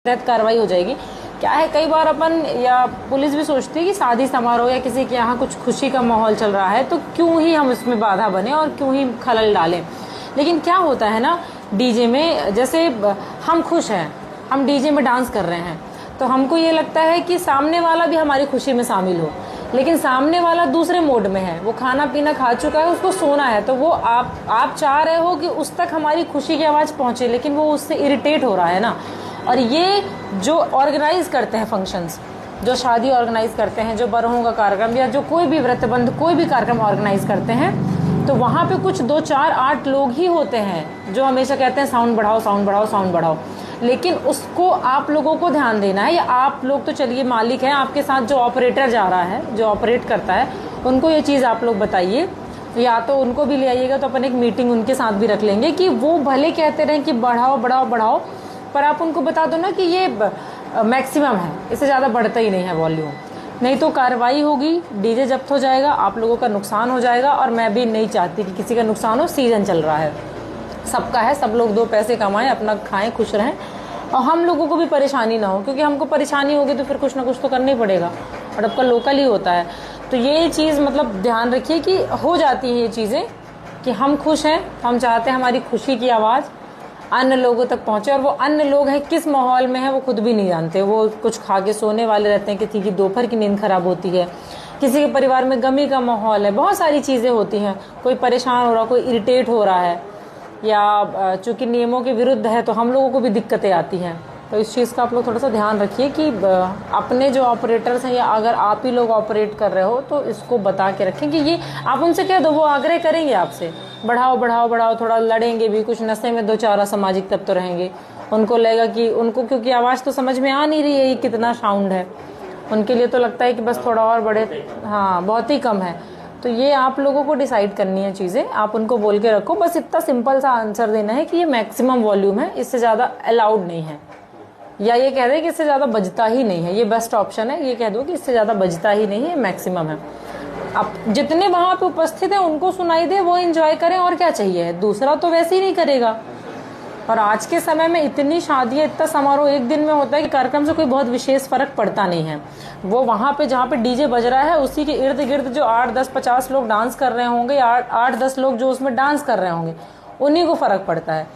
तहत कार्रवाई हो जाएगी। क्या है, कई बार अपन या पुलिस भी सोचती है कि शादी समारोह या किसी के यहाँ कुछ खुशी का माहौल चल रहा है तो क्यों ही हम उसमें बाधा बने और क्यों ही खलल डालें। लेकिन क्या होता है ना, डीजे में जैसे हम खुश हैं, हम डीजे में डांस कर रहे हैं तो हमको ये लगता है कि सामने वाला भी हमारी खुशी में शामिल हो, लेकिन सामने वाला दूसरे मोड में है, वो खाना पीना खा चुका है, उसको सोना है, तो वो आप चाह रहे हो कि उस तक हमारी खुशी की आवाज़ पहुंचे, लेकिन वो उससे इरिटेट हो रहा है ना। और ये जो ऑर्गेनाइज करते हैं फंक्शंस, जो शादी ऑर्गेनाइज करते हैं, जो बरहों का कार्यक्रम या जो कोई भी व्रतबंध कोई भी कार्यक्रम ऑर्गेनाइज करते हैं, तो वहाँ पे कुछ 2 4 8 लोग ही होते हैं जो हमेशा कहते हैं साउंड बढ़ाओ साउंड बढ़ाओ साउंड बढ़ाओ। लेकिन उसको आप लोगों को ध्यान देना है, या आप लोग तो चलिए मालिक हैं, आपके साथ जो ऑपरेटर जा रहा है, जो ऑपरेट करता है, उनको ये चीज़ आप लोग बताइए, या तो उनको भी ले आइएगा तो अपन एक मीटिंग उनके साथ भी रख लेंगे कि वो भले कहते रहें कि बढ़ाओ बढ़ाओ बढ़ाओ, पर आप उनको बता दो ना कि ये मैक्सिमम है, इससे ज़्यादा बढ़ता ही नहीं है वॉल्यूम, नहीं तो कार्रवाई होगी, डीजे जब्त हो जाएगा, आप लोगों का नुकसान हो जाएगा। और मैं भी नहीं चाहती कि किसी का नुकसान हो, सीजन चल रहा है, सबका है, सब लोग 2 पैसे कमाएं, अपना खाएं, खुश रहें, और हम लोगों को भी परेशानी ना हो, क्योंकि हमको परेशानी होगी तो फिर कुछ ना कुछ तो करना ही पड़ेगा, और आपका लोकल ही होता है। तो ये चीज़ मतलब ध्यान रखिए कि हो जाती है ये चीज़ें कि हम खुश हैं, हम चाहते हैं हमारी खुशी की आवाज़ अन्य लोगों तक पहुंचे, और वो अन्य लोग हैं किस माहौल में है वो खुद भी नहीं जानते, वो कुछ खा के सोने वाले रहते हैं, किसी की दोपहर की नींद खराब होती है, किसी के परिवार में गमी का माहौल है, बहुत सारी चीज़ें होती हैं, कोई परेशान हो रहा, कोई इरिटेट हो रहा है, या चूंकि नियमों के विरुद्ध है तो हम लोगों को भी दिक्कतें आती हैं। तो इस चीज़ का आप लोग थोड़ा सा ध्यान रखिए कि अपने जो ऑपरेटर्स हैं, या अगर आप ही लोग ऑपरेट कर रहे हो तो इसको बता के रखें कि ये आप उनसे कह दो, वो आग्रह करेंगे आपसे, बढ़ाओ बढ़ाओ बढ़ाओ, थोड़ा लड़ेंगे भी, कुछ नशे में 2 4 असामाजिक तत्व रहेंगे, उनको लगेगा कि उनको, क्योंकि आवाज़ तो समझ में आ नहीं रही है ये कितना साउंड है, उनके लिए तो लगता है कि बस थोड़ा और बढ़े, हाँ बहुत ही कम है। तो ये आप लोगों को डिसाइड करनी है चीज़ें, आप उनको बोल के रखो, बस इतना सिंपल सा आंसर देना है कि ये मैक्सिमम वॉल्यूम है, इससे ज़्यादा अलाउड नहीं है, या ये कह दे कि इससे ज़्यादा बजता ही नहीं है, ये बेस्ट ऑप्शन है, ये कह दो कि इससे ज़्यादा बजता ही नहीं है, मैक्सिमम है। अब जितने वहाँ पे उपस्थित हैं उनको सुनाई दे, वो एंजॉय करें, और क्या चाहिए, दूसरा तो वैसे ही नहीं करेगा। और आज के समय में इतनी शादियाँ, इतना समारोह एक दिन में होता है कि कार्यक्रम से कोई बहुत विशेष फर्क पड़ता नहीं है। वो वहाँ पे जहाँ पे डीजे बज रहा है उसी के इर्द गिर्द जो 8 10 50 लोग डांस कर रहे होंगे, 8 10 लोग जो उसमें डांस कर रहे होंगे, उन्हीं को फर्क पड़ता है।